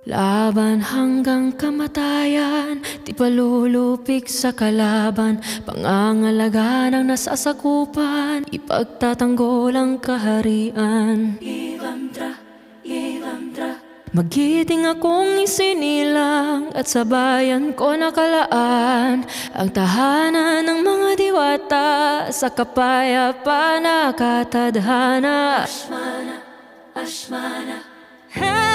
Laban hanggang kamatayan, di palulupig sa kalaban. Pangangalaga ng nasasakupan, ipagtatanggol ang kaharian. Ivandra, Ivandra. Magiting akong isinilang at sa bayan ko nakalaan ang tahanan ng mga diwata sa kapayapaan nakatadhana. Ashmana, Ashmana, hey!